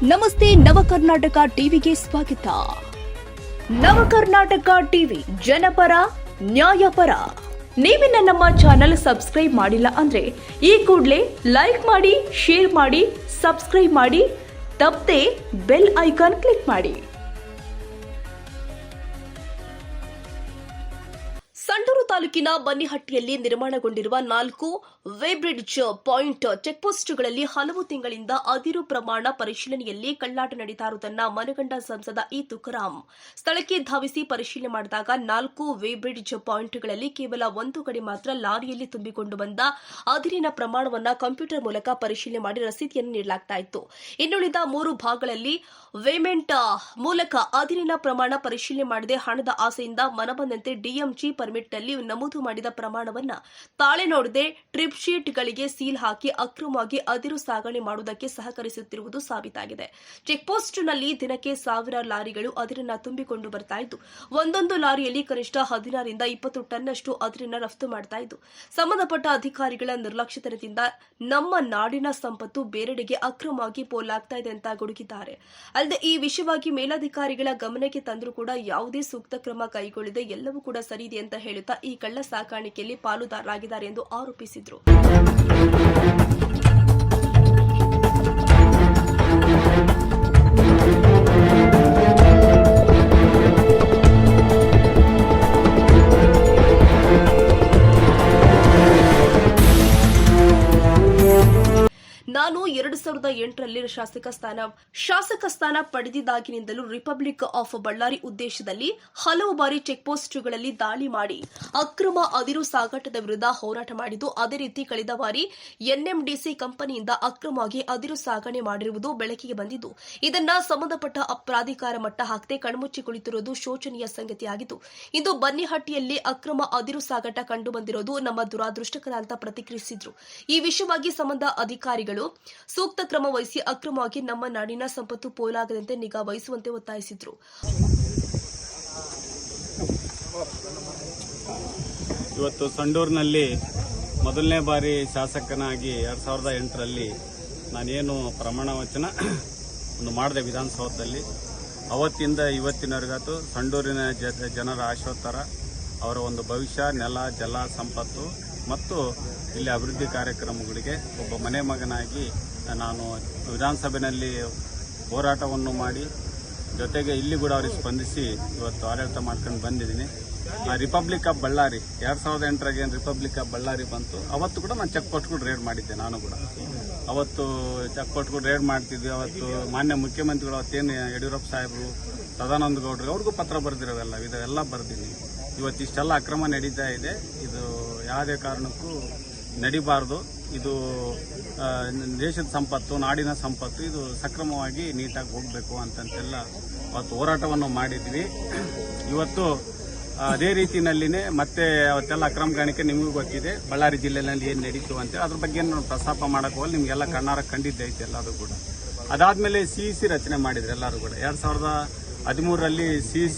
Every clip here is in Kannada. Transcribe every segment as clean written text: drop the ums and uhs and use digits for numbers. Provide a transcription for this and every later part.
ನಮಸ್ತೆ ನವಕರ್ನಾಟಕ ಟಿವಿಗೆ ಸ್ವಾಗತ. ನವಕರ್ನಾಟಕ ಟಿವಿ ಜನಪರ ನ್ಯಾಯಪರ. ನೀವಿನ್ನ ನಮ್ಮ ಚಾನೆಲ್ ಸಬ್ಸ್ಕ್ರೈಬ್ ಮಾಡಿಲ್ಲ ಅಂದ್ರೆ ಈ ಕೂಡಲೇ ಲೈಕ್ ಮಾಡಿ, ಶೇರ್ ಮಾಡಿ, ಸಬ್ಸ್ಕ್ರೈಬ್ ಮಾಡಿ, ತಪ್ಪದೆ ಬೆಲ್ ಐಕಾನ್ ಕ್ಲಿಕ್ ಮಾಡಿ. ಸಂಡೂರು ತಾಲೂಕಿನ ಬನ್ನಿಹಟ್ಟಿಯಲ್ಲಿ ನಿರ್ಮಾಣಗೊಂಡಿರುವ 4 ವೇಬ್ರಿಡ್ಜ್ ಪಾಯಿಂಟ್ ಚೆಕ್ಪೋಸ್ಟ್ಗಳಲ್ಲಿ ಹಲವು ತಿಂಗಳಿಂದ ಅದಿರು ಪ್ರಮಾಣ ಪರಿಶೀಲನೆಯಲ್ಲಿ ಕಳ್ಳಾಟ ನಡೀತಾ ಇರುವುದನ್ನು ಮನಗಂಡ ಸಂಸದ ಇ ತುಕಾರಾಂ ಸ್ಥಳಕ್ಕೆ ಧಾವಿಸಿ ಪರಿಶೀಲನೆ ಮಾಡಿದಾಗ 4 ವೇಬ್ರಿಡ್ಜ್ ಪಾಯಿಂಟ್ಗಳಲ್ಲಿ ಕೇವಲ 1 ಕಡೆ ಮಾತ್ರ ಲಾರಿಯಲ್ಲಿ ತುಂಬಿಕೊಂಡು ಬಂದ ಅದಿರಿನ ಪ್ರಮಾಣವನ್ನು ಕಂಪ್ಯೂಟರ್ ಮೂಲಕ ಪರಿಶೀಲನೆ ಮಾಡಿ ರಸೀದಿಯನ್ನು ನೀಡಲಾಗುತ್ತಿತ್ತು. ಇನ್ನುಳಿದ 3 ಭಾಗಗಳಲ್ಲಿ ವೇಮೆಂಟ್ ಮೂಲಕ ಅದಿರಿನ ಪ್ರಮಾಣ ಪರಿಶೀಲನೆ ಮಾಡದೆ ಹಣದ ಆಸೆಯಿಂದ ಮನಬಂದಂತೆ ಡಿಎಂಜಿ ಪರ್ಮಿಟ್ನಲ್ಲಿ ನಮೂದು ಮಾಡಿದ ಪ್ರಮಾಣವನ್ನು ತಾಳೆ ನೋಡದೆ ಟ್ರಿಪ್ ಶೀಟ್ಗಳಿಗೆ ಸೀಲ್ ಹಾಕಿ ಅಕ್ರಮವಾಗಿ ಅದಿರು ಸಾಗಣೆ ಮಾಡುವುದಕ್ಕೆ ಸಹಕರಿಸುತ್ತಿರುವುದು ಸಾಬೀತಾಗಿದೆ. ಚೆಕ್ಪೋಸ್ಟ್ನಲ್ಲಿ ದಿನಕ್ಕೆ 1000 ಲಾರಿಗಳು ಅದಿರನ್ನ ತುಂಬಿಕೊಂಡು ಬರ್ತಾ ಇದ್ದು, ಒಂದೊಂದು ಲಾರಿಯಲ್ಲಿ ಕನಿಷ್ಠ 16 ರಿಂದ 20 ಟನ್ನಷ್ಟು ಅದಿರನ್ನ ರಫ್ತು ಮಾಡ್ತಾ ಇದ್ದು, ಸಂಬಂಧಪಟ್ಟ ಅಧಿಕಾರಿಗಳ ನಿರ್ಲಕ್ಷ್ಯತನದಿಂದ ನಮ್ಮ ನಾಡಿನ ಸಂಪತ್ತು ಬೇರೆಡೆಗೆ ಅಕ್ರಮವಾಗಿ ಪೋಲಾಗ್ತಾ ಇದೆ ಅಂತ ಗುಡುಗಿದ್ದಾರೆ. ಅಲ್ಲದೆ ಈ ವಿಷಯವಾಗಿ ಮೇಲಧಿಕಾರಿಗಳ ಗಮನಕ್ಕೆ ತಂದರೂ ಕೂಡ ಯಾವುದೇ ಸೂಕ್ತ ಕ್ರಮ ಕೈಗೊಳ್ಳದೆ ಎಲ್ಲವೂ ಕೂಡ ಸರಿ ಇದೆ ಅಂತ ಹೇಳುತ್ತಾ ಈ ಕಳ್ಳ ಸಾಕಾಣಿಕೆಯಲ್ಲಿ ಪಾಲುದಾರರಾಗಿದ್ದಾರೆ ಎಂದು ಆರೋಪಿಸಿದರು. ನಾನು 2008ರಲ್ಲಿ ಶಾಸಕ ಸ್ಥಾನ ಪಡೆದಿದ್ದಾಗಿನಿಂದಲೂ ರಿಪಬ್ಲಿಕ್ ಆಫ್ ಬಳ್ಳಾರಿ ಉದ್ದೇಶದಲ್ಲಿ ಹಲವು ಬಾರಿ ಚೆಕ್ಪೋಸ್ಟ್ಗಳಲ್ಲಿ ದಾಳಿ ಮಾಡಿ ಅಕ್ರಮ ಅದಿರು ಸಾಗಾಟದ ವಿರುದ್ಧ ಹೋರಾಟ ಮಾಡಿದ್ದು, ಅದೇ ರೀತಿ ಕಳೆದ ಬಾರಿ ಎನ್ಎಂಡಿಸಿ ಕಂಪನಿಯಿಂದ ಅಕ್ರಮವಾಗಿ ಅದಿರು ಸಾಗಣೆ ಮಾಡಿರುವುದು ಬೆಳಕಿಗೆ ಬಂದಿದ್ದು, ಇದನ್ನ ಸಂಬಂಧಪಟ್ಟ ಪ್ರಾಧಿಕಾರ ಮಟ್ಟ ಹಾಕದೆ ಕಣ್ಮುಚ್ಚಿ ಕುಳಿತಿರುವುದು ಶೋಚನೀಯ ಸಂಗತಿಯಾಗಿದ್ದು, ಇಂದು ಬನ್ನಿಹಟ್ಟಿಯಲ್ಲಿ ಅಕ್ರಮ ಅದಿರು ಸಾಗಾಟ ಕಂಡುಬಂದಿರುವುದು ನಮ್ಮ ದುರಾದೃಷ್ಟಕರ ಅಂತ ಪ್ರತಿಕ್ರಿಯಿಸಿದ್ರು. ಈ ವಿಷಯವಾಗಿ ಸಂಬಂಧ ಅಧಿಕಾರಿಗಳು ಸೂಕ್ತ ಕ್ರಮ ವಹಿಸಿ ಅಕ್ರಮವಾಗಿ ನಮ್ಮ ನಾಡಿನ ಸಂಪತ್ತು ಪೋಲಾಗದಂತೆ ನಿಗಾ ವಹಿಸುವಂತೆ ಒತ್ತಾಯಿಸಿದರು. ಇವತ್ತು ಸಂಡೂರಿನಲ್ಲಿ ಮೊದಲನೇ ಬಾರಿ ಶಾಸಕನಾಗಿ 2008ರಲ್ಲಿ ನಾನೇನು ಪ್ರಮಾಣ ವಚನ ಮಾಡಿದೆ ವಿಧಾನಸೌಧದಲ್ಲಿ, ಅವತ್ತಿಂದ ಇವತ್ತಿನವರೆಗಾತು ಸಂಡೂರಿನ ಜನರ ಆಶೋತ್ತರ, ಅವರ ಒಂದು ಭವಿಷ್ಯ, ನೆಲ, ಜಲ, ಸಂಪತ್ತು ಮತ್ತು ಇಲ್ಲಿ ಅಭಿವೃದ್ಧಿ ಕಾರ್ಯಕ್ರಮಗಳಿಗೆ ಒಬ್ಬ ಮನೆ ಮಗನಾಗಿ ನಾನು ವಿಧಾನಸಭೆಯಲ್ಲಿ ಹೋರಾಟವನ್ನು ಮಾಡಿ ಜೊತೆಗೆ ಇಲ್ಲಿ ಕೂಡ ಅವರಿಗೆ ಸ್ಪಂದಿಸಿ ಇವತ್ತು ಆಡಳಿತ ಮಾಡ್ಕೊಂಡು ಬಂದಿದ್ದೀನಿ. ರಿಪಬ್ಲಿಕ್ ಆಫ್ ಬಳ್ಳಾರಿ 2008ರಾಗ ಏನು ರಿಪಬ್ಲಿಕ್ ಆಫ್ ಬಳ್ಳಾರಿ ಬಂತು, ಅವತ್ತು ಕೂಡ ನಾನು ಚೆಕ್ ಪೋಸ್ಟ್ಗಳು ರೇಡ್ ಮಾಡಿದ್ದೆ. ನಾನು ಕೂಡ ಅವತ್ತು ಚೆಕ್ ಪೋಸ್ಟ್ಗಳು ರೇಡ್ ಮಾಡ್ತಿದ್ವಿ. ಅವತ್ತು ಮಾನ್ಯ ಮುಖ್ಯಮಂತ್ರಿಗಳು ಅವತ್ತೇನು ಯಡಿಯೂರಪ್ಪ ಸಾಹೇಬರು, ಸದಾನಂದ ಗೌಡ್ರಿಗೆ ಅವ್ರಿಗೂ ಪತ್ರ ಬರೆದಿರೋವೆಲ್ಲ ಇದೆಲ್ಲ ಬರೆದಿದ್ದೀನಿ. ಇವತ್ತು ಇಷ್ಟೆಲ್ಲ ಅಕ್ರಮ ನಡೀತಾ ಇದೆ, ಇದು ಯಾವುದೇ ಕಾರಣಕ್ಕೂ ನಡಿಬಾರ್ದು. ಇದು ದೇಶದ ಸಂಪತ್ತು, ನಾಡಿನ ಸಂಪತ್ತು, ಇದು ಸಕ್ರಮವಾಗಿ ನೀಟಾಗಿ ಹೋಗಬೇಕು ಅಂತಂತೆಲ್ಲ ಅವತ್ತು ಹೋರಾಟವನ್ನು ಮಾಡಿದ್ವಿ. ಇವತ್ತು ಅದೇ ರೀತಿಯಲ್ಲಿನೇ ಮತ್ತೆ ಅವತ್ತೆಲ್ಲ ಅಕ್ರಮಗಾಣಿಕೆ ನಿಮಗೂ ಗೊತ್ತಿದೆ, ಬಳ್ಳಾರಿ ಜಿಲ್ಲೆಯಲ್ಲಿ ಏನು ನಡೀತು ಅಂತೇಳಿ ಅದ್ರ ಬಗ್ಗೆ ನಾನು ಪ್ರಸ್ತಾಪ ಮಾಡಕ್ಕೆ ಹೋಗಿ ನಿಮಗೆಲ್ಲ ಕಣ್ಣಾರ ಕಂಡಿದ್ದೈತೆ ಎಲ್ಲರೂ ಕೂಡ. ಅದಾದಮೇಲೆ ಸಿಇಸಿ ರಚನೆ ಮಾಡಿದ್ರು ಎಲ್ಲರೂ ಕೂಡ. 2013ರಲ್ಲಿ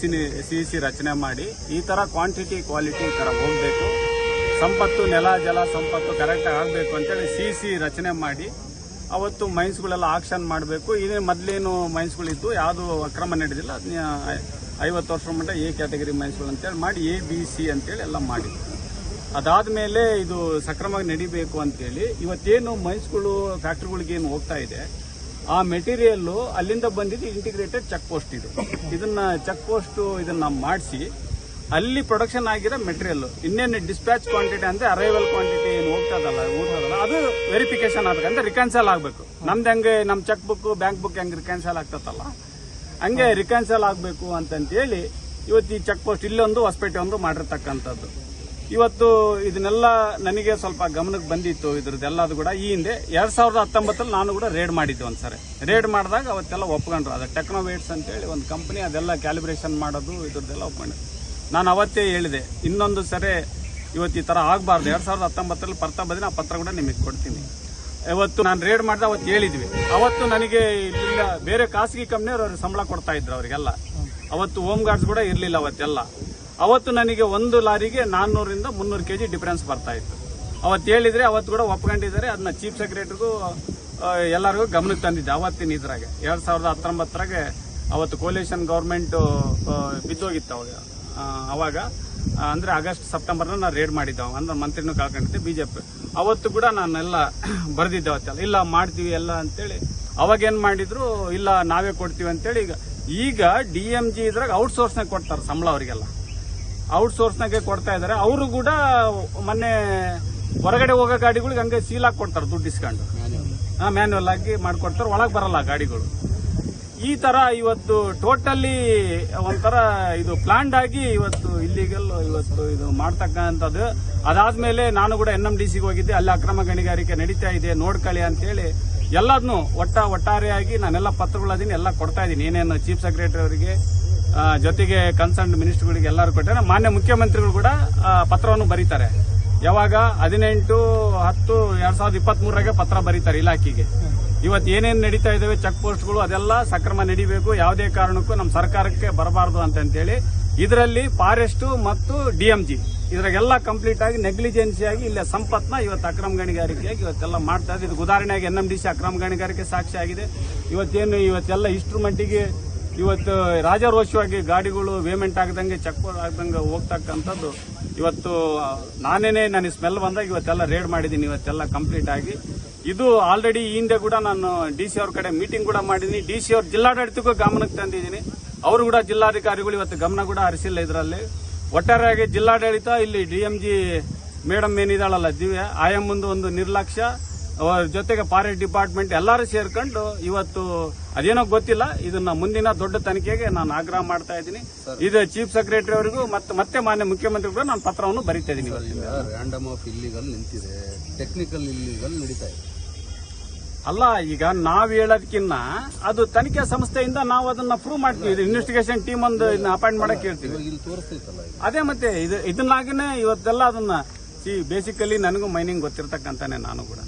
ಸಿಇಸಿ ರಚನೆ ಮಾಡಿ ಈ ಥರ ಕ್ವಾಂಟಿಟಿ ಕ್ವಾಲಿಟಿ ಈ ಥರ ಹೋಗಬೇಕು, ಸಂಪತ್ತು, ನೆಲ, ಜಲ, ಸಂಪತ್ತು ಕರೆಕ್ಟಾಗಿ ಆಗಬೇಕು ಅಂತೇಳಿ ಸಿಇಸಿ ರಚನೆ ಮಾಡಿ ಅವತ್ತು ಮೈನ್ಸ್ಗಳೆಲ್ಲ ಆಕ್ಷನ್ ಮಾಡಬೇಕು. ಇದೇ ಮೊದಲೇನು ಮೈನ್ಸ್ಗಳಿದ್ದು ಯಾವುದು ಅಕ್ರಮ ನಡೆದಿಲ್ಲ, 50 ವರ್ಷ ಮಟ್ಟ ಎ ಕ್ಯಾಟಗರಿ ಮೈನ್ಸ್ಗಳು ಅಂತೇಳಿ ಮಾಡಿ ABC ಅಂತೇಳಿ ಎಲ್ಲ ಮಾಡಿದ್ರು. ಅದಾದಮೇಲೆ ಇದು ಸಕ್ರಮವಾಗಿ ನಡಿಬೇಕು ಅಂತೇಳಿ ಇವತ್ತೇನು ಮೈನ್ಸ್ಗಳು ಫ್ಯಾಕ್ಟ್ರಿಗಳಿಗೇನು ಹೋಗ್ತಾ ಇದೆ ಆ ಮೆಟೀರಿಯಲ್ಲು ಅಲ್ಲಿಂದ ಬಂದಿದ್ದು ಇಂಟಿಗ್ರೇಟೆಡ್ ಚೆಕ್ ಪೋಸ್ಟ್. ಇದನ್ನ ಚೆಕ್ ಪೋಸ್ಟ್ ಇದನ್ನ ಮಾಡಿಸಿ ಅಲ್ಲಿ ಪ್ರೊಡಕ್ಷನ್ ಆಗಿರೋ ಮೆಟೀರಿಯಲ್ ಇನ್ನೇನು ಡಿಸ್ಪ್ಯಾಚ್ ಕ್ವಾಂಟಿಟಿ ಅಂದ್ರೆ ಅರೈವಲ್ ಕ್ವಾಂಟಿಟಿ ಏನು ಹೋಗ್ತದಲ್ಲ ಅದು ವೆರಿಫಿಕೇಶನ್ ಆಗ್ಬೇಕು, ಅಂದ್ರೆ ರಿಕ್ಯಾನ್ಸಲ್ ಆಗಬೇಕು. ನಮ್ದು ಹೆಂಗೆ ನಮ್ಮ ಚೆಕ್ ಬುಕ್, ಬ್ಯಾಂಕ್ ಬುಕ್ ಹೆಂಗೆ ರಿಕ್ಯಾನ್ಸಲ್ ಆಗ್ತದಲ್ಲ ಹಂಗೆ ರಿಕ್ಯಾನ್ಸಲ್ ಆಗಬೇಕು ಅಂತಂತೇಳಿ ಇವತ್ತು ಈ ಚೆಕ್ ಪೋಸ್ಟ್ ಇಲ್ಲೊಂದು, ಹೊಸಪೇಟೆ ಒಂದು ಮಾಡಿರ್ತಕ್ಕಂಥದ್ದು. ಇವತ್ತು ಇದನ್ನೆಲ್ಲ ನನಗೆ ಸ್ವಲ್ಪ ಗಮನಕ್ಕೆ ಬಂದಿತ್ತು ಇದ್ರದ್ದೆಲ್ಲದು ಕೂಡ. ಈ ಹಿಂದೆ 2019ರಲ್ಲಿ ನಾನು ಕೂಡ ರೇಡ್ ಮಾಡಿದ್ದೆ ಒಂದ್ಸರಿ. ರೇಡ್ ಮಾಡಿದಾಗ ಅವತ್ತೆಲ್ಲ ಒಪ್ಕೊಂಡ್ರು. ಅದು ಟೆಕ್ನೋವೇಟ್ಸ್ ಅಂತೇಳಿ ಒಂದು ಕಂಪನಿ, ಅದೆಲ್ಲ ಕ್ಯಾಲಿಬ್ರೇಷನ್ ಮಾಡೋದು ಇದ್ರದ್ದೆಲ್ಲ ಒಪ್ಕೊಂಡಿದ್ದೆ. ನಾನು ಅವತ್ತೇ ಹೇಳಿದೆ ಇನ್ನೊಂದು ಸರಿ ಇವತ್ತು ಈ ಥರ ಆಗಬಾರ್ದು. 2019ರಲ್ಲಿ ಪತ್ರ ಬಂದಿನ ಆ ಪತ್ರ ಕೂಡ ನಿಮಗೆ ಕೊಡ್ತೀನಿ. ಇವತ್ತು ನಾನು ರೇಡ್ ಮಾಡಿದೆ ಅವತ್ತು ಹೇಳಿದ್ವಿ. ಅವತ್ತು ನನಗೆ ಇಲ್ಲ ಬೇರೆ ಖಾಸಗಿ ಕಂಪ್ನಿಯವರು ಸಂಬಳ ಕೊಡ್ತಾ ಇದ್ರು ಅವರಿಗೆಲ್ಲ. ಅವತ್ತು ಹೋಮ್ ಗಾರ್ಡ್ಸ್ ಕೂಡ ಇರಲಿಲ್ಲ ಅವತ್ತೆಲ್ಲ. ಅವತ್ತು ನನಗೆ ಒಂದು ಲಾರಿಗೆ 400 ರಿಂದ 300 kg ಡಿಫರೆನ್ಸ್ ಬರ್ತಾ ಇತ್ತು. ಅವತ್ತು ಹೇಳಿದ್ರೆ ಅವತ್ತು ಕೂಡ ಒಪ್ಕೊಂಡಿದ್ದಾರೆ. ಅದನ್ನ ಚೀಫ್ ಸೆಕ್ರೆಟರಿಗೂ ಎಲ್ಲರಿಗೂ ಗಮನಕ್ಕೆ ತಂದಿದ್ದೆ ಅವತ್ತಿನ ಇದ್ರಾಗೆ 2019 ಅವತ್ತು ಕೋಲಿಷನ್ ಗೌರ್ಮೆಂಟ್ ಬಿದ್ದೋಗಿತ್ತು ಅವಾಗ ಅಂದ್ರೆ ಆಗಸ್ಟ್ ಸೆಪ್ಟೆಂಬರ್ನ ನಾನು ರೇಡ್ ಮಾಡಿದ್ದೆ, ಅಂದ್ರೆ ಮಂತ್ರಿನೂ ಕಳ್ಕೊಂಡಿದ್ದೆ ಬಿಜೆಪಿ. ಅವತ್ತು ಕೂಡ ನಾನೆಲ್ಲ ಬರ್ದಿದ್ದೆ ಅವತ್ತೆಲ್ಲ, ಇಲ್ಲ ಮಾಡ್ತೀವಿ ಎಲ್ಲ ಅಂತೇಳಿ. ಅವಾಗ ಏನ್ ಮಾಡಿದ್ರು, ಇಲ್ಲ ನಾವೇ ಕೊಡ್ತೀವಿ ಅಂತೇಳಿ. ಈಗ DMG ಇದ್ರಾಗ ಔಟ್ಸೋರ್ಸ್ನಾಗ ಕೊಡ್ತಾರೆ ಸಂಬಳ, ಅವರಿಗೆಲ್ಲ ಔಟ್ಸೋರ್ಸ್ನಾಗೆ ಕೊಡ್ತಾ ಇದಾರೆ. ಅವರು ಕೂಡ ಮೊನ್ನೆ ಹೊರಗಡೆ ಹೋಗೋ ಗಾಡಿಗಳಿಗೆ ಹಂಗೆ ಸೀಲ್ ಹಾಕಿ ಕೊಡ್ತಾರೆ, ದುಡ್ಡು ಇಸ್ಕೊಂಡು ಮ್ಯಾನ್ಯುವಲ್ ಆಗಿ ಮಾಡ್ಕೊಡ್ತಾರೆ, ಒಳಗೆ ಬರಲ್ಲ ಗಾಡಿಗಳು. ಈ ತರ ಇವತ್ತು ಟೋಟಲಿ ಒಂಥರ ಇದು ಪ್ಲಾನ್ಡ್ ಆಗಿ ಇವತ್ತು ಇಲ್ಲಿಗಲ್ ಇವತ್ತು ಇದು ಮಾಡ್ತಕ್ಕಂಥದ್ದು. ಅದಾದ್ಮೇಲೆ ನಾನು ಕೂಡ NMDCಗೆ ಹೋಗಿದ್ದೆ, ಅಲ್ಲಿ ಅಕ್ರಮ ಗಣಿಗಾರಿಕೆ ನಡೀತಾ ಇದೆ ನೋಡ್ಕೊಳ್ಳಿ ಅಂತೇಳಿ ಎಲ್ಲದನ್ನು ಒಟ್ಟಾರೆಯಾಗಿ ನಾನೆಲ್ಲ ಪತ್ರಗಳದೀನಿ, ಎಲ್ಲ ಕೊಡ್ತಾ ಇದ್ದೀನಿ. ಏನೇನು ಚೀಫ್ ಸೆಕ್ರೆಟರಿ ಅವರಿಗೆ ಜೊತೆಗೆ ಕನ್ಸರ್ನ್ ಮಿನಿಸ್ಟರ್ಗಳಿಗೆ ಎಲ್ಲರೂ ಕೊಟ್ಟರೆ, ಮಾನ್ಯ ಮುಖ್ಯಮಂತ್ರಿಗಳು ಕೂಡ ಪತ್ರವನ್ನು ಬರೀತಾರೆ. ಯಾವಾಗ 18/10/2023 ಪತ್ರ ಬರೀತಾರೆ ಇಲಾಖೆಗೆ. ಇವತ್ತು ಏನೇನು ನಡೀತಾ ಇದಾವೆ ಚೆಕ್ ಪೋಸ್ಟ್ಗಳು ಅದೆಲ್ಲ ಸಕ್ರಮ ನಡೀಬೇಕು, ಯಾವುದೇ ಕಾರಣಕ್ಕೂ ನಮ್ಮ ಸರ್ಕಾರಕ್ಕೆ ಬರಬಾರದು ಅಂತೇಳಿ ಇದರಲ್ಲಿ ಫಾರೆಸ್ಟ್ ಮತ್ತು DMG ಇದ್ರಾಗೆಲ್ಲ ಕಂಪ್ಲೀಟ್ ಆಗಿ ನೆಗ್ಲಿಜೆನ್ಸಿ ಆಗಿ ಇಲ್ಲ ಸಂಪತ್ನ ಇವತ್ತು ಅಕ್ರಮ ಗಣಿಗಾರಿಕೆಯಾಗಿ ಇವತ್ತೆಲ್ಲ ಮಾಡ್ತಾ ಇದೆ. ಇದಕ್ಕೆ ಉದಾಹರಣೆಯಾಗಿ NMDC ಅಕ್ರಮ ಗಣಿಗಾರಿಕೆ ಸಾಕ್ಷಿ ಆಗಿದೆ. ಇವತ್ತೆಲ್ಲ ಇನ್ಸ್ಟ್ರೂಮೆಂಟಿಗೆ ಇವತ್ತು ರಾಜಾರೋಷವಾಗಿ ಗಾಡಿಗಳು ವೇಮೆಂಟ್ ಆಗದಂಗೆ ಚೆಕ್ ಆಗದಂಗೆ ಹೋಗ್ತಕ್ಕಂಥದ್ದು. ಇವತ್ತು ನನಗೆ ಸ್ಮೆಲ್ ಬಂದಾಗ ಇವತ್ತೆಲ್ಲ ರೇಡ್ ಮಾಡಿದ್ದೀನಿ, ಇವತ್ತೆಲ್ಲ ಕಂಪ್ಲೀಟ್ ಆಗಿ. ಇದು ಆಲ್ರೆಡಿ ಈ ಹಿಂದೆ ಕೂಡ ನಾನು DC ಅವ್ರ ಕಡೆ ಮೀಟಿಂಗ್ ಕೂಡ ಮಾಡಿದ್ದೀನಿ. DC ಅವ್ರ ಜಿಲ್ಲಾಡಳಿತಕ್ಕೂ ಗಮನಕ್ಕೆ ತಂದಿದ್ದೀನಿ. ಅವರು ಕೂಡ ಜಿಲ್ಲಾಧಿಕಾರಿಗಳು ಇವತ್ತು ಗಮನ ಕೂಡ ಹರಿಸಿಲ್ಲ ಇದರಲ್ಲಿ. ಒಟ್ಟಾರೆಯಾಗಿ ಜಿಲ್ಲಾಡಳಿತ ಇಲ್ಲಿ DMG ಮೇಡಮ್ ಏನಿದಾಳಲ್ಲ ದಿವ್ಯ ಆಯಮ್ಮಂದು ಒಂದು ನಿರ್ಲಕ್ಷ್ಯ, ಜೊತೆಗೆ ಫಾರೆಸ್ಟ್ ಡಿಪಾರ್ಟ್ಮೆಂಟ್ ಎಲ್ಲರೂ ಸೇರ್ಕೊಂಡು ಇವತ್ತು ಅದೇನೋ ಗೊತ್ತಿಲ್ಲ, ಇದನ್ನ ಮುಂದಿನ ದೊಡ್ಡ ತನಿಖೆಗೆ ನಾನು ಆಗ್ರಹ ಮಾಡ್ತಾ ಇದ್ದೀನಿ. ಇದು ಚೀಫ್ ಸೆಕ್ರೆಟರಿ ಅವರಿಗೂ ಮತ್ತೆ ಮಾನ್ಯ ಮುಖ್ಯಮಂತ್ರಿಗಳು ನಾನು ಪತ್ರವನ್ನು ಬರೀತಾ ಇದ್ದೀನಿ. ರ್ಯಾಂಡಮ್ ಆಫ್ ಇಲ್ಲಿಗಲ್ ನಿಂತಿದೆ, ಟೆಕ್ನಿಕಲ್ ಇಲ್ಲಿಗಲ್ ನಡೀತಾ ಇದೆ. ಅಲ್ಲ, ಈಗ ನಾವ್ ಹೇಳೋದಕ್ಕಿನ್ನ ಅದು ತನಿಖೆ ಸಂಸ್ಥೆಯಿಂದ ನಾವು ಅದನ್ನ ಪ್ರೂವ್ ಮಾಡ್ತೀವಿ. ಇನ್ವೆಸ್ಟಿಗೇಷನ್ ಟೀಮ್ ಒಂದು ಅಪಾಯಿಂಟ್ ಮಾಡಕ್ ಹೇಳ್ತೀವಿ. ಇಲ್ಲಿ ತೋರಿಸ್ತೈತಲ್ಲ, ಅದೇ ಮತ್ತೆ ಇದನ್ನಾಗಿನೇ ಇವತ್ತೆಲ್ಲ ಅದನ್ನ ಬೇಸಿಕಲಿ ನನಗೂ ಮೈನಿಂಗ್ ಗೊತ್ತಿರ್ತಕ್ಕಂತಾನೆ ನಾನು ಕೂಡ.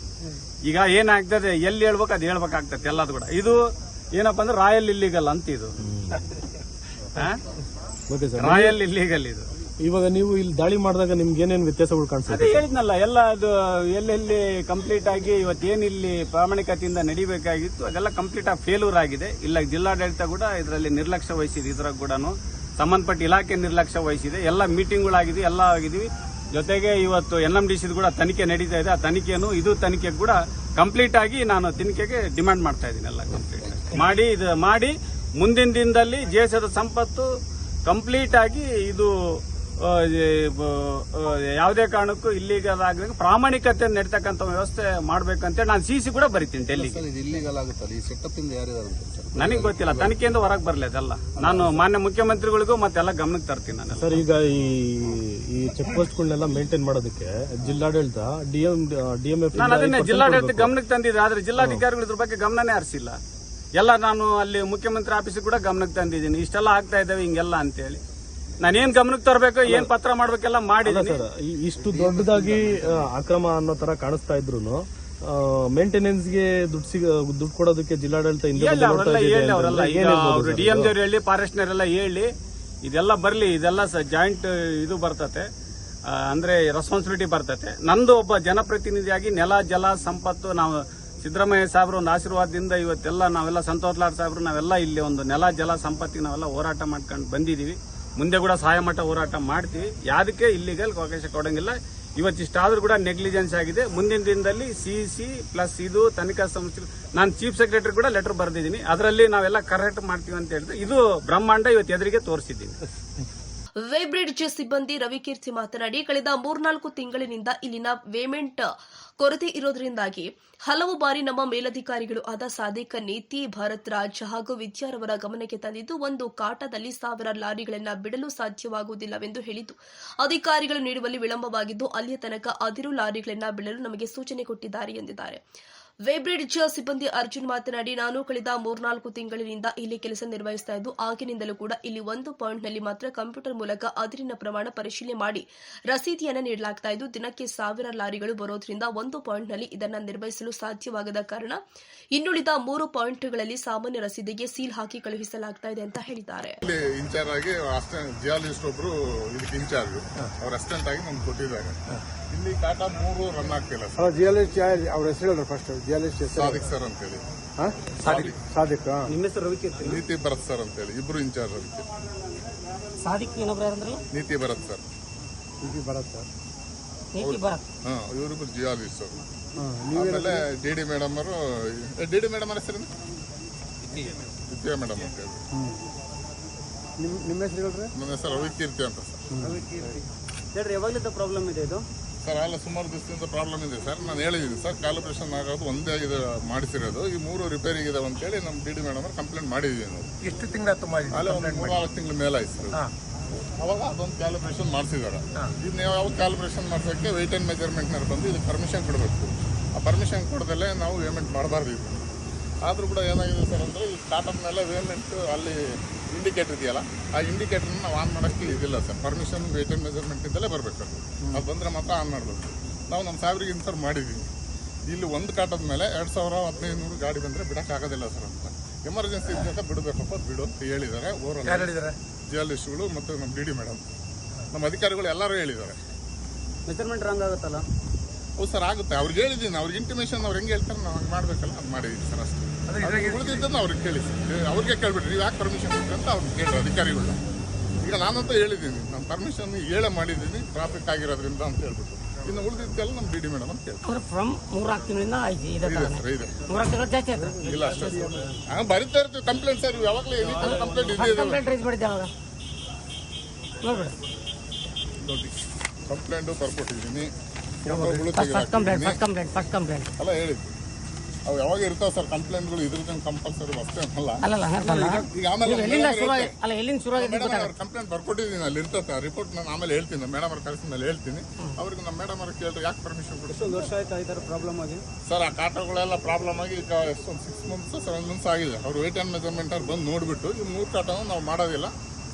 ಈಗ ಏನಾಗ್ತದೆ ಎಲ್ಲಿ ಹೇಳ್ಬೇಕು ಅದು ಹೇಳ್ಬೇಕಾಗ್ತದೆ ಎಲ್ಲದು ಕೂಡ. ಇದು ಏನಪ್ಪಾ ಅಂದ್ರೆ ರಾಯಲ್ ಇಲ್ಲಿಗಲ್ ಅಂತ, ಇದು ರಾಯಲ್ ಇಲ್ಲಿಗಲ್. ಇದು ಇವಾಗ ನೀವು ಇಲ್ಲಿ ದಾಳಿ ಮಾಡಿದಾಗ ನಿಮ್ಗೆ ಏನೇನು ವ್ಯತ್ಯಾಸಗಳು ಕಾಣಿಸ್ತದೆ? ಅದೇ ಹೇಳಿದ್ನಲ್ಲ, ಎಲ್ಲ ಅದು ಎಲ್ಲೆಲ್ಲಿ ಕಂಪ್ಲೀಟ್ ಆಗಿ ಇವತ್ತೇನು ಇಲ್ಲಿ ಪ್ರಾಮಾಣಿಕತೆಯಿಂದ ನಡಿಬೇಕಾಗಿತ್ತು ಅದೆಲ್ಲ ಕಂಪ್ಲೀಟ್ ಆಗಿ ಫೇಲ್ಯೂರ್ ಆಗಿದೆ. ಇಲ್ಲ ಜಿಲ್ಲಾಡಳಿತ ಕೂಡ ಇದರಲ್ಲಿ ನಿರ್ಲಕ್ಷ್ಯ ವಹಿಸಿದೆ, ಇದ್ರಾಗ ಕೂಡ ಸಂಬಂಧಪಟ್ಟ ಇಲಾಖೆ ನಿರ್ಲಕ್ಷ್ಯ ವಹಿಸಿದೆ. ಎಲ್ಲ ಮೀಟಿಂಗ್ಗಳಾಗಿದೆ, ಎಲ್ಲ ಆಗಿದೀವಿ. ಜೊತೆಗೆ ಇವತ್ತು NMDC ಕೂಡ ತನಿಖೆ ನಡೀತಾ ಇದೆ. ಆ ತನಿಖೆನು ಇದು ತನಿಖೆ ಕೂಡ ಕಂಪ್ಲೀಟ್ ಆಗಿ ನಾನು ತನಿಖೆಗೆ ಡಿಮಾಂಡ್ ಮಾಡ್ತಾ ಇದ್ದೀನಿ. ಎಲ್ಲ ಕಂಪ್ಲೀಟ್ ಮಾಡಿ ಮುಂದಿನ ದಿನದಲ್ಲಿ ದೇಶದ ಸಂಪತ್ತು ಕಂಪ್ಲೀಟ್ ಆಗಿ ಇದು ಯಾವುದೇ ಕಾರಣಕ್ಕೂ ಇಲ್ಲಿಗಲಾಗ ಪ್ರಾಮಾಣಿಕತೆ ನಡೀತಕ್ಕಂಥ ವ್ಯವಸ್ಥೆ ಮಾಡ್ಬೇಕಂತ ನಾನು CC ಕೂಡ ಬರೀತೀನಿ ಡೆಲ್ಲಿಗೆ. ಇಲ್ಲಿಗಲ್ ಆಗುತ್ತಲ್ಲ, ಈ ಸೆಟಪ್ ಇಂದ ಯಾರಿದ್ದಾರೆ ನನಗೆ ಗೊತ್ತಿಲ್ಲ, ತನಿಖೆಯಿಂದ ಹೊರಗೆ ಬರಲಿ ಅದೆಲ್ಲ. ನಾನು ಮಾನ್ಯ ಮುಖ್ಯಮಂತ್ರಿಗಳಿಗೂ ಮತ್ತೆಲ್ಲ ಗಮನಕ್ಕೆ ತರ್ತೀನಿ ನಾನು. ಸರ್, ಈಗ ಈ ಚೆಕ್ ಪೋಸ್ಟ್ಗಳನ್ನೆಲ್ಲ ಮೇಂಟೈನ್ ಮಾಡೋದಕ್ಕೆ ಜಿಲ್ಲಾಡಳಿತ DMF ನಾನು ಅದನ್ನೇ ಜಿಲ್ಲಾಡಳಿತ ಗಮನಕ್ಕೆ ತಂದಿದ್ದೆ. ಆದ್ರೆ ಜಿಲ್ಲಾಧಿಕಾರಿಗಳು ಇದ್ರ ಬಗ್ಗೆ ಗಮನನೇ ಹರಿಸಿಲ್ಲ. ಎಲ್ಲ ನಾನು ಅಲ್ಲಿ ಮುಖ್ಯಮಂತ್ರಿ ಆಫೀಸಿಗೆ ಕೂಡ ಗಮನಕ್ಕೆ ತಂದಿದ್ದೀನಿ, ಇಷ್ಟೆಲ್ಲ ಆಗ್ತಾ ಇದ್ದಾವೆ ಹಿಂಗೆಲ್ಲ ಅಂತೇಳಿ. ನಾನೇನ್ ಗಮನಕ್ಕೆ ತರಬೇಕು, ಏನ್ ಪತ್ರ ಮಾಡ್ಬೇಕೆಲ್ಲ ಮಾಡಿಲ್ಲ. ಸರ್, ಇಷ್ಟು ದೊಡ್ಡದಾಗಿ ಅಕ್ರಮ ಅನ್ನೋ ತರ ಕಾಣಿಸ್ತಾ ಇದ್ರು ಮೇಂಟೆನೆನ್ಸ್ಗೆ ದುಡ್ಡು ಕೊಡೋದಕ್ಕೆ ಜಿಲ್ಲಾಡಳಿತ ಅವರೆಲ್ಲ DMG ಅವ್ರು ಹೇಳಿ, ಫಾರೆಸ್ಟ್ನವರೆಲ್ಲ ಹೇಳಿ ಇದೆಲ್ಲ ಬರ್ಲಿ, ಇದೆಲ್ಲ ಜಾಯಿಂಟ್ ಇದು ಬರ್ತತೆ, ಅಂದ್ರೆ ರೆಸ್ಪಾನ್ಸಿಬಿಲಿಟಿ ಬರ್ತತೆ. ನಂದು ಒಬ್ಬ ಜನಪ್ರತಿನಿಧಿಯಾಗಿ ನೆಲ ಜಲ ಸಂಪತ್ತು, ನಾವು ಸಿದ್ದರಾಮಯ್ಯ ಸಾಹೇಬ್ರ ಒಂದು ಆಶೀರ್ವಾದದಿಂದ ಇವತ್ತೆಲ್ಲ ನಾವೆಲ್ಲ ಸಂತೋಷ್ ಲಾಡ್ ಸಾಹೇಬ್ರು ನಾವೆಲ್ಲ ಇಲ್ಲಿ ಒಂದು ನೆಲ ಜಲ ಸಂಪತ್ತಿಗೆ ನಾವೆಲ್ಲ ಹೋರಾಟ ಮಾಡ್ಕೊಂಡು ಬಂದಿದೀವಿ. ಮುಂದೆ ಕೂಡ ಸಹಾಯ ಮಟ್ಟ ಹೋರಾಟ ಮಾಡ್ತೀವಿ. ಯಾವುದಕ್ಕೆ ಇಲ್ಲಿಗಲ್ ಅವಕಾಶ ಕೊಡಂಗಿಲ್ಲ. ಇವತ್ತಿಷ್ಟಾದ್ರೂ ಕೂಡ ನೆಗ್ಲಿಜೆನ್ಸ್ ಆಗಿದೆ. ಮುಂದಿನ ದಿನದಲ್ಲಿ CC ಪ್ಲಸ್ ಇದು ತನಿಖಾ ಸಂಸ್ಥೆ, ನಾನು ಚೀಫ್ ಸೆಕ್ರೆಟರಿ ಕೂಡ ಲೆಟರ್ ಬರೆದಿದ್ದೀನಿ. ಅದರಲ್ಲಿ ನಾವೆಲ್ಲ ಕರೆಕ್ಟ್ ಮಾಡ್ತೀವಿ ಅಂತ ಹೇಳಿದ್ರೆ ಇದು ಬ್ರಹ್ಮಾಂಡ ಇವತ್ತು ಎದುರಿಗೆ ತೋರಿಸಿದ್ದೀನಿ. ವೇಬ್ರಿಡ್ಜ್ ಸಿಬ್ಬಂದಿ ರವಿಕೀರ್ತಿ ಮಾತನಾಡಿ, ಕಳೆದ 3-4 ತಿಂಗಳಿನಿಂದ ಇಲ್ಲಿನ ವೇಮೆಂಟ್ ಕೊರತೆ ಇರೋದ್ರಿಂದಾಗಿ ಹಲವು ಬಾರಿ ನಮ್ಮ ಮೇಲಧಿಕಾರಿಗಳು ಆದ ಸಾದಿಕ್ ನೀತಿ, ಭರತ್ ರಾಜ್ ಹಾಗೂ ವಿದ್ಯಾರವರ ಗಮನಕ್ಕೆ ತಂದಿದ್ದು ಒಂದು ಕಾಟದಲ್ಲಿ 1000 ಲಾರಿಗಳನ್ನು ಬಿಡಲು ಸಾಧ್ಯವಾಗುವುದಿಲ್ಲವೆಂದು ಹೇಳಿದ್ದು, ಅಧಿಕಾರಿಗಳು ನೀಡುವಲ್ಲಿ ವಿಳಂಬವಾಗಿದ್ದು ಅಲ್ಲಿಯ ತನಕ ಅದಿರು ಲಾರಿಗಳನ್ನು ಬಿಡಲು ನಮಗೆ ಸೂಚನೆ ಕೊಟ್ಟಿದ್ದಾರೆ ಎಂದಿದ್ದಾರೆ. ವೇಬ್ರಿಡ್ಜ್ ಸಿಬ್ಬಂದಿ ಅರ್ಜುನ್ ಮಾತನಾಡಿ, ನಾನು ಕಳೆದ 3-4 ತಿಂಗಳಿನಿಂದ ಇಲ್ಲಿ ಕೆಲಸ ನಿರ್ವಹಿಸ್ತಾ ಇದ್ದು ಆಗಿನಿಂದಲೂ ಕೂಡ ಇಲ್ಲಿ ಒಂದು ಪಾಯಿಂಟ್ನಲ್ಲಿ ಮಾತ್ರ ಕಂಪ್ಯೂಟರ್ ಮೂಲಕ ಅದಿರಿನ ಪ್ರಮಾಣ ಪರಿಶೀಲನೆ ಮಾಡಿ ರಸೀದಿಯನ್ನು ನೀಡಲಾಗ್ತಾ ಇದ್ದು, ದಿನಕ್ಕೆ 1000 ಲಾರಿಗಳು ಬರೋದ್ರಿಂದ ಒಂದು ಪಾಯಿಂಟ್ನಲ್ಲಿ ಇದನ್ನು ನಿರ್ವಹಿಸಲು ಸಾಧ್ಯವಾಗದ ಕಾರಣ ಇನ್ನುಳಿದ 3 ಪಾಯಿಂಟ್ಗಳಲ್ಲಿ ಸಾಮಾನ್ಯ ರಸೀದಿಗೆ ಸೀಲ್ ಹಾಕಿ ಕಳುಹಿಸಲಾಗ್ತಾ ಇದೆ ಅಂತ ಹೇಳಿದ್ದಾರೆ. ಇನ್ಚಾರ್ಜ್ ಆಗಿ ಜಿಯಾಲಜಿಸ್ಟ್ ಒಬ್ರು ಇದಕ್ಕೆ ಇನ್ಚಾರ್ಜ್, ಅವ್ರ ಅಸಿಸ್ಟೆಂಟ್ ಆಗಿ ನಮ್ಗೆ ಕೊಟ್ಟಿದ್ದಾರೆ. ಇಲ್ಲಿ ಟಾಟಾ 3 ರನ್ ಆಗ್ತಿಲ್ಲ ಸರ್. ಅಲ್ಲ ಜಿಯಾಲಜಿಸ್ಟ್ ಅವ್ರ ಹೆಸರು ಹೇಳ್ರಿ ಫಸ್ಟ್ ಜಿಯಾಲಜಿಸ್ಟ್ ಹೆಸರು ಸಾದಿಕ್ ಸರ್ ಅಂತೇಳಿ, ಸಾದಿಕ್ ನಿಮ್ಮ ಹೆಸರು ರವಿಕೀರ್ತಿ. ನೀತಿ ಭರತ್ ಸರ್ ಅಂತೇಳಿ ಇಬ್ರು ಇನ್ಚಾರ್ಜ್ ಅದಕ್ಕೆ. ಸಾದಿಕ್ ಇನ್ನೊಬ್ರು ಯಾರಂದ್ರಲ್ಲ, ನೀತಿ ಭರತ್ ಸರ್. ಇದು ಬರುತ್ತೆ ನೀತಿ ಭರತ್. ಇವರಿಬ್ರು ಜಿಯಾಲಜಿಸ್ಟ್ ಅವರು. ನೀವೇ ಆಮೇಲೆ ಡಿ ಮೇಡಮ್ ಅವರು, ಮೇಡಮ್ ಹೆಸರು ವಿದ್ಯಾ ಮೇಡಮ್ ಅಂತ ಹೇಳಿ. ನಿಮ್ಮ ಹೆಸರು ಹೇಳ್ರಿ. ನನ್ನ ಹೆಸರು ರವಿಕೀರ್ತಿ ಅಂತ ಸರ್. ಹೇಳ್ರಿ, ಯಾವಾಗಲಿಂದ ಪ್ರಾಬ್ಲಮ್ ಇದೆ ಇದು? ಸರ್ ಅಲ್ಲ ಸುಮಾರು ದಿವಸದಿಂದ ಪ್ರಾಬ್ಲಮ್ ಇದೆ ಸರ್. ನಾನು ಹೇಳಿದ್ದೀನಿ ಸರ್, ಕ್ಯಾಲಿಬ್ರೇಷನ್ ಆಗೋದು ಒಂದೇ ಇದು ಮಾಡಿಸಿರೋದು, ಈ 3 ರಿಪೇರಿಗೆ ಇದಾವೆ ಅಂತೇಳಿ ನಮ್ಮ ಡಿ ಮೇಡಮ್ ಅವ್ರು ಕಂಪ್ಲೇಂಟ್ ಮಾಡಿದ್ದೀವಿ ನಾವು. ಎಷ್ಟು ತಿಂಗಳಾಯ್ತು ಮಾಡಿ? ಅಲ್ಲೇ ಒಂದು 3-4 ತಿಂಗಳ ಮೇಲೆ ಆಯ್ತು ಸರ್. ಅವಾಗ ಅದೊಂದು ಕ್ಯಾಲಿಬ್ರೇಷನ್ ಮಾಡಿಸಿದ್ದಾರೆ. ಇದನ್ನ ಯಾವ ಕ್ಯಾಲಿಬ್ರೇಷನ್ ಮಾಡ್ಸೋಕ್ಕೆ ವೆಯ್ಟ್ ಆ್ಯಂಡ್ ಮೆಜರ್ಮೆಂಟ್ನವ್ರು ಬಂದು ಇದಕ್ಕೆ ಪರ್ಮಿಷನ್ ಕೊಡಬೇಕು. ಆ ಪರ್ಮಿಷನ್ ಕೊಡದಲ್ಲೇ ನಾವು ವೇಮೆಂಟ್ ಮಾಡಬಾರ್ದು ಇದು. ಆದರೂ ಕೂಡ ಏನಾಗಿದೆ ಸರ್ ಅಂದರೆ ಈ ಸ್ಟಾರ್ಟಪ್ ಮೇಲೆ ವೇಮೆಂಟ್ ಅಲ್ಲಿ ಇಂಡಿಕೇಟರ್ ಇದೆಯಲ್ಲ, ಆ ಇಂಡಿಕೇಟರ್ನ ನಾವು ಆನ್ ಮಾಡೋಕ್ಕೆ ಇದಿಲ್ಲ sir. Permission weight and measurement ಇದ್ದಲ್ಲೇ ಬರಬೇಕು. ಅದು ಬಂದರೆ ಮಾತ್ರ ಆನ್ ಮಾಡಬೇಕು. ನಾವು ನಮ್ಮ ಸಾಹೇಬ್ರಿಗೆ ಇನ್ಫಾರ್ಮ್ ಮಾಡಿದ್ದೀವಿ. ಇಲ್ಲಿ ಒಂದು ಕಾಟದ ಮೇಲೆ 2000-1500 ಗಾಡಿ ಬಂದರೆ ಬಿಡೋಕ್ಕಾಗೋದಿಲ್ಲ ಸರ್ ಅಂತ. ಎಮರ್ಜೆನ್ಸಿ ಇದ್ದಾಗ ಬಿಡಬೇಕಪ್ಪ ಬಿಡು ಅಂತ ಹೇಳಿದ್ದಾರೆ. ಜಿಯಾಲಜಿಸ್ಟ್ಗಳು ಮತ್ತು ನಮ್ಮ ಡಿ ಮೇಡಮ್, ನಮ್ಮ ಅಧಿಕಾರಿಗಳು ಎಲ್ಲರೂ ಹೇಳಿದ್ದಾರೆ. ಮೆಜರ್ಮೆಂಟ್ ರಾಂಗ್ ಆಗುತ್ತಲ್ಲ? ಹೌದು ಸರ್, ಆಗುತ್ತೆ. ಅವ್ರಿಗೆ ಹೇಳಿದ್ದೀನಿ, ಅವ್ರಿಗೆ ಇಂಟಿಮೇಷನ್ ಅವ್ರು ಹೆಂಗೆ ಹೇಳ್ತಾರೆ ನಾವು ಹಂಗೆ ಮಾಡಬೇಕಲ್ಲ, ಅದು ಮಾಡಿದ್ದೀವಿ ಸರ್ ಅಷ್ಟೇ. ಉಳಿದಿದ್ದನ್ನು ಅವ್ರಿಗೆ ಕೇಳಿ ಸರ್, ಅವ್ರಿಗೆ ಕೇಳ್ಬಿಟ್ರಿ ನೀವು ಯಾಕೆ ಪರ್ಮಿಷನ್ ಕೊಡ್ತೀರಿ ಅಂತ ಅವ್ರಿಗೆ ಕೇಳಿ ಅಧಿಕಾರಿಗಳನ್ನ. ಈಗ ನಾನಂತೂ ಹೇಳಿದ್ದೀನಿ, ನಾನು ಪರ್ಮಿಷನ್ ಹೇಳೇ ಮಾಡಿದ್ದೀನಿ ಟ್ರಾಫಿಕ್ ಆಗಿರೋದ್ರಿಂದ ಅಂತ ಹೇಳ್ಬಿಟ್ಟು. ಇನ್ನು ಉಳಿದಿದ್ದೆಲ್ಲ ನಮ್ಮ ಡಿ ಮೇಡಮ್ ಅಂತ ಹೇಳ್ತಾರೆ. ಅಂದ್ರೆ ಫ್ರಮ್ 3 ತಿಂಗಳಿಂದ ಆಯ್ತು ಇದೆ ಇದೆ ಸರ್, ಇದೆ. 3 ತಿಂಗಳು ಜಾಸ್ತಿ ಆಯ್ತು. ಇಲ್ಲ ಅಷ್ಟೇ ಸರ್, ಹಂಗೆ ಬರಿತಾ ಇರ್ತೀವಿ ಕಂಪ್ಲೇಂಟ್ ಸರ್. ಯಾವಾಗಲೂ ಕಂಪ್ಲೇಂಟ್ ಇದೆ ಕಂಪ್ಲೇಂಟ್ ರೈಸ್ ಮಾಡಿದ್ದೆ ಅವಾಗ ನೋಡ್ಬಿಡಿ. ನೋಡಿ, ಕಂಪ್ಲೇಂಟು ಬರ್ಕೊಟ್ಟಿದ್ದೀನಿ. ಫಸ್ಟ್ ಕಂಪ್ಲೇಂಟ್ ಅಲ್ಲ ಹೇಳಿದ್ದು ಅವು ಯಾವಾಗ ಇರ್ತಾವೆ ಸರ್ ಕಂಪ್ಲೇಂಟ್ಗಳು. ಇದ್ರದ್ದು ಕಂಪಲ್ಸರಿ ಅಷ್ಟೇ ಅಲ್ಲ. ಈಗ ಆಮೇಲೆ ಎಲ್ಲಿಂದ ಶುರು ಆಗಿದೆ ಮೇಡಮ್ ಅವ್ರ ಕಂಪ್ಲೇಂಟ್ ಬರ್ಕೊಟ್ಟಿದ್ದೀನಿ, ಅಲ್ಲಿ ಇರ್ತದೆ ರಿಪೋರ್ಟ್. ನಾನು ಆಮೇಲೆ ಹೇಳ್ತೀನಿ, ಮೇಡಮ್ ಅವ್ರ ಕಳಿಸಿದ ಮೇಲೆ ಹೇಳ್ತೀನಿ. ಅವ್ರಿಗೆ ನಮ್ಮ ಮೇಡಮ್ ಅವ್ರಿಗೆ ಕೇಳಿದ್ರೆ ಯಾಕೆ ಪರ್ಮಿಷನ್ ಕೊಡಿ. ಒಂದು ವರ್ಷ ಆಯ್ತು ಈ ಥರ ಪ್ರಾಬ್ಲಮ್ ಆಗಿ ಸರ್. ಆ ಕಾಟಗಳೆಲ್ಲ ಪ್ರಾಬ್ಲಮ್ ಆಗಿ ಈಗ ಎಷ್ಟೊಂದು 6 months 7 months ಆಗಿದೆ. ಅವರು ವೆಯ್ಟ್ ಆ್ಯಂಡ್ ಮೆಜರ್ಮೆಂಟ್ ಅವ್ರು ಬಂದು ನೋಡಿಬಿಟ್ಟು ಈ 3 ಕಾಟನೂ ನಾವು ಮಾಡೋದಿಲ್ಲ,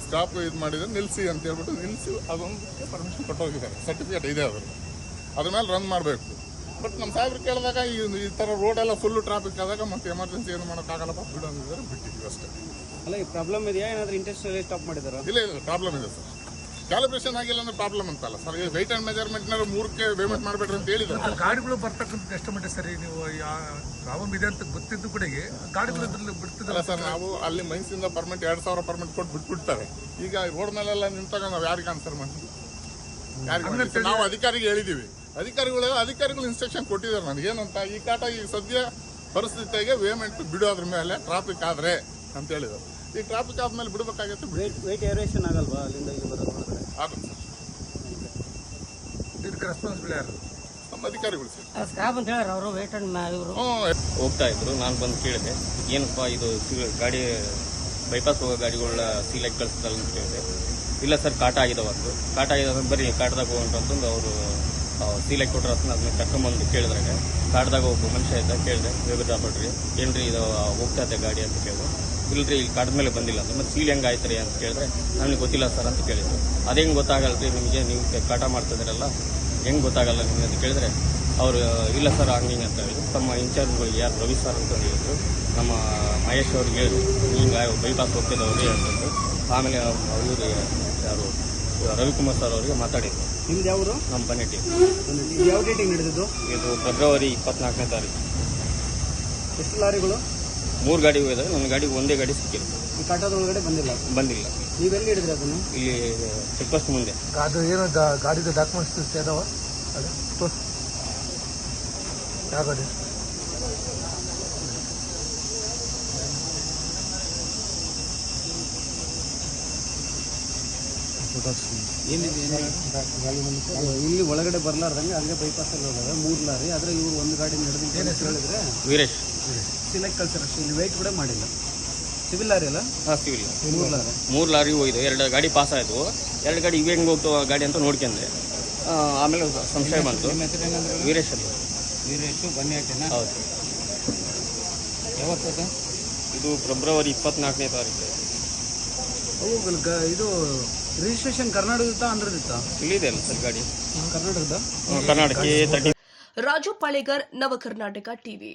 ಸ್ಟಾಪ್ ಇದು ಮಾಡಿದ್ರೆ ನಿಲ್ಲಿಸಿ ಅಂತ ಹೇಳ್ಬಿಟ್ಟು ನಿಲ್ಲಿಸಿ ಅದೊಂದಕ್ಕೆ ಪರ್ಮಿಷನ್ ಕೊಟ್ಟೋಗಿದ್ದಾರೆ. ಸರ್ಟಿಫಿಕೇಟ್ ಇದೆ ಅದ್ರ ಮೇಲೆ ರನ್ ಮಾಡಬೇಕು. ಬಟ್ ನಮ್ಮ ಸಾಹೇಬ್ರು ಕೇಳಿದಾಗ ಈ ಥರ ರೋಡೆಲ್ಲ ಫುಲ್ಲು ಟ್ರಾಫಿಕ್ ಆದಾಗ ಮತ್ತೆ ಎಮರ್ಜೆನ್ಸಿ ಏನು ಮಾಡೋಕ್ಕಾಗಲ್ಲಪ್ಪ ಬಿಡು ಅಂದಿದ್ದಾರೆ, ಬಿಟ್ಟಿದ್ದೀವಿ ಅಷ್ಟೇ. ಅಲ್ಲ, ಈ ಪ್ರಾಬ್ಲಮ್ ಇದೆಯಾ? ಏನಾದರೂ ಇಂಟೆನ್ಷನಲಿ ಸ್ಟಾಪ್ ಮಾಡಿದಾರ? ಇಲ್ಲ ಪ್ರಾಬ್ಲಮ್ ಇದೆ ಸರ್. ಕ್ಯಾಲಿಬ್ರೇಷನ್ ಆಗಿಲ್ಲ ಅಂದ್ರೆ ಪ್ರಾಬ್ಲಮ್ ಅಂತಲ್ಲ ಸರ್. ಈ ವೆಯ್ಟ್ ಆ್ಯಂಡ್ ಮೆಜರ್ಮೆಂಟ್ನಾರು 3ಕ್ಕೆ ಪೇಮೆಂಟ್ ಮಾಡಬೇಡ್ರಿ ಅಂತ ಹೇಳಿದ್ದಾರೆ. ಗಾಡಿಗಳು ಬರ್ತಕ್ಕಂಥ ಎಷ್ಟು ಮಟ್ಟ ಸರಿ ನೀವು ಪ್ರಾಬ್ಲಮ್ ಇದೆ ಅಂತ ಗೊತ್ತಿದ್ದು ಕೂಡ ಗಾಡಿಗಳು ಬಿಡ್ತಿದ್ದಲ್ಲ ಸರ್. ನಾವು ಅಲ್ಲಿ ಮೈನ್ಸಿಂದ ಪರ್ಮಿಟ್ 2000 ಪರ್ಮಿಟ್ ಕೊಟ್ಟು ಬಿಟ್ಬಿಡ್ತಾರೆ. ಈಗ ರೋಡ್ ಮೇಲೆಲ್ಲ ನಿಂತಾಗ ನಾವು ಯಾರಿಗೆ ಆನ್ಸರ್ ಮಾಡ್ತೀವಿ? ಯಾರಿಗೆ ನಾವು ಅಧಿಕಾರಿಗೆ ಹೇಳಿದ್ದೀವಿ. ಅಧಿಕಾರಿಗಳು ಇನ್ಸ್ಟ್ರಕ್ಷನ್ ಕೊಟ್ಟಿದ್ದಾರೆ ನನಗೇನಂತ, ಈ ಕಾಟ ಈ ಸದ್ಯ ಪರಿಸ್ಥಿತಿಗೆ ವೇಮೆಂಟ್ ಬಿಡೋದ್ರ ಮೇಲೆ ಟ್ರಾಫಿಕ್ ಆದರೆ ಅಂತ ಹೇಳಿದ್ದಾರೆ. ಈ ಟ್ರಾಫಿಕ್ ಆದ್ಮೇಲೆ ಬಿಡಬೇಕಾಗತ್ತೆ. ವೆಯ್ಟ್ ಏರಿಯೇಷನ್ ಆಗಲ್ವಾ ಅಲ್ಲಿಂದ ಇಲ್ಲಿ ಬರೋದು? ಆಗುತ್ತೆ ಸರ್. ಇದಕ್ಕೆ ರೆಸ್ಪಾನ್ಸಿಬಲ್ ಯಾರು? ನಮ್ಮ ಅಧಿಕಾರಿಗಳು ಸರ್. ಸ್ಕ್ರಾಪ್ ಅಂತ ಹೇಳಿದ್ರು ಅವರು. ವೇಟ್ ಅಂಡ್ ಇವರು ಹೋಗ್ತಾ ಇದ್ರು. ನಾನು ಬಂದು ಕೇಳಿದೆ, ಏನಪ್ಪ ಇದು ಗಾಡಿ ಬೈಪಾಸ್ ಹೋಗೋ ಗಾಡಿಗಳ ಸೀಲಾಗಿ ಕಳಿಸ್ತಲ್ಲ ಅಂತ ಕೇಳಿದೆ. ಇಲ್ಲ ಸರ್, ಕಾಟ ಆಗಿದಾವಂತು. ಕಾಟ ಆಗಿದಾವ ಬರೀ ಕಾಟದಾಗ ಹೋಗಂತಂದು ಅವರು ಸೀಲಾಗಿ ಕೊಟ್ರ ಅದನ್ನ ಕರ್ಕೊಂಬಂದು ಕೇಳಿದ್ರಾಗ ಕಾಟದಾಗ ಒಬ್ಬ ಮನುಷ್ಯ ಇದ್ದ. ಕೇಳಿದೆ, ಬೇಗ ಬಿಡ್ರಿ ಏನ್ರಿ ಇದು ಹೋಗ್ತಾ ಇದೆ ಗಾಡಿ ಅಂತ ಕೇಳಿದೆ. ಇಲ್ರಿ ಇಲ್ಲಿ ಕಾಟದ ಮೇಲೆ ಬಂದಿಲ್ಲ ಅಂತ. ಮತ್ತೆ ಸೀಲ್ ಹೆಂಗೆ ಆಯ್ತು ರೀ ಅಂತ ಕೇಳಿದ್ರೆ ನನಗೆ ಗೊತ್ತಿಲ್ಲ ಸರ್ ಅಂತ ಕೇಳಿದ್ರು. ಅದೇಂಗೆ ಗೊತ್ತಾಗಲ್ರಿ ನಿಮಗೆ, ನೀವು ಕಾಟ ಮಾಡ್ತಿದ್ದೀರಲ್ಲ ಹೆಂಗೆ ಗೊತ್ತಾಗಲ್ಲ ನಿಮಗೆ ಅಂತ ಕೇಳಿದ್ರೆ ಅವರು ಇಲ್ಲ ಸರ್ ಹಂಗೆ ಅಂತ ಹೇಳಿದ್ರು. ತಮ್ಮ ಇನ್ಚಾರ್ಜ್ಗಳು ಯಾರು ರವಿ ಸರ್ ಅಂತ ಹೇಳಿದ್ರು. ನಮ್ಮ ಮಹೇಶ್ ಅವ್ರಿಗೆ ಹೇಳಿದ್ರು, ಹಿಂಗೆ ಬೈಪಾಸ್ ಹೋಗ್ತಿದ್ದವ್ರಿ ಅಂತಂದು. ಆಮೇಲೆ ಇವರು ಯಾರು ರವಿಕುಮಾರ್ ಸರ್ ಅವರಿಗೆ ಮಾತಾಡಿದ್ರು. ನಿಮ್ದು ಯಾವರು? ನಮ್ಮ ಬನ್ನೆಟ್ಟಿ. ಯಾವ ಡೇಟಿಗೆ ನಡೆದಿದ್ದು? ಇದು ಫೆಬ್ರವರಿ 24ನೇ ತಾರೀಕು. ಎಷ್ಟು ಲಾರಿಗಳು? 3 ಗಾಡಿ ಹೋಗಿದ್ದಾವೆ. ನನ್ನ ಗಾಡಿಗೆ ಒಂದೇ ಗಾಡಿ ಸಿಕ್ಕಿಲ್ಲ. ಈ ಕಾಟದ ಒಳಗಡೆ ಬಂದಿಲ್ಲ. ನೀವೆಲ್ಲಿ ಹಿಡಿದ್ರಿ ಅದನ್ನು? ಇಲ್ಲಿ ಚೆಕ್ ಪೋಸ್ಟ್ ಮುಂದೆ. ಅದು ಏನು ಗಾಡಿದು ಡಾಕ್ಯುಮೆಂಟ್ಸ್ ಅದಾವ? ಅದೇ ಯಾವ ಗಾಡಿ? ಇಲ್ಲಿ ಒಳಗಡೆ ಬರ್ಲಾರ್ದಂಗೆ ಹಂಗೆ ಬೈಪಾಸಲ್ಲಿ ಹೋದಾಗ 3 ಲಾರಿ, ಆದರೆ ಇವರು ಒಂದು ಗಾಡಿ ನಡೆದಿದ್ದು ಹೇಳಿದ್ರೆ ವೀರೇಶ್ ಸಿಲೆಕ್ಟ್ ಕಳ್ಸಿರೋ ಅಷ್ಟೇ. ಇಲ್ಲಿ ವೆಯ್ಟ್ ಕೂಡ ಮಾಡಿಲ್ಲ. ಸಿವಿಲ್ ಲಾರಿ ಅಲ್ಲ? ಹಾಂ, ಸಿವಿಲ್ 3 ಲಾರಿ. 3 ಲಾರಿ ಹೋಗಿದ್ದು. 2 ಗಾಡಿ ಪಾಸ್ ಆಯಿತು. 2 ಗಾಡಿ ಇವೆ ಹೆಂಗೆ ಹೋಗ್ತು ಗಾಡಿ ಅಂತ ನೋಡ್ಕೊಂಡೆ. ಆಮೇಲೆ ಸಂಶಯ ಬಂತು. ವೀರೇಶ್ ಅಲ್ಲಿ. ವೀರೇಶು ಬನ್ನಿ ಹಾಕಿನ? ಹೌದು. ಯಾವತ್ತು ಇದು ಫೆಬ್ರವರಿ 24ನೇ ತಾರೀಕು. ಅವು ಇದು ರಿಜಿಸ್ಟ್ರೇಷನ್ ಕರ್ನಾಟಕದ ಆಂಧ್ರದಿತ್ತ? ಇಲ್ಲಿದೆ ಅಲ್ಲ ಸರ್ ಗಾಡಿ? ಕರ್ನಾಟಕದ. ಕರ್ನಾಟಕ. ರಾಜು ಪಾಳೇಗರ್, ನವ ಕರ್ನಾಟಕ ಟಿವಿ.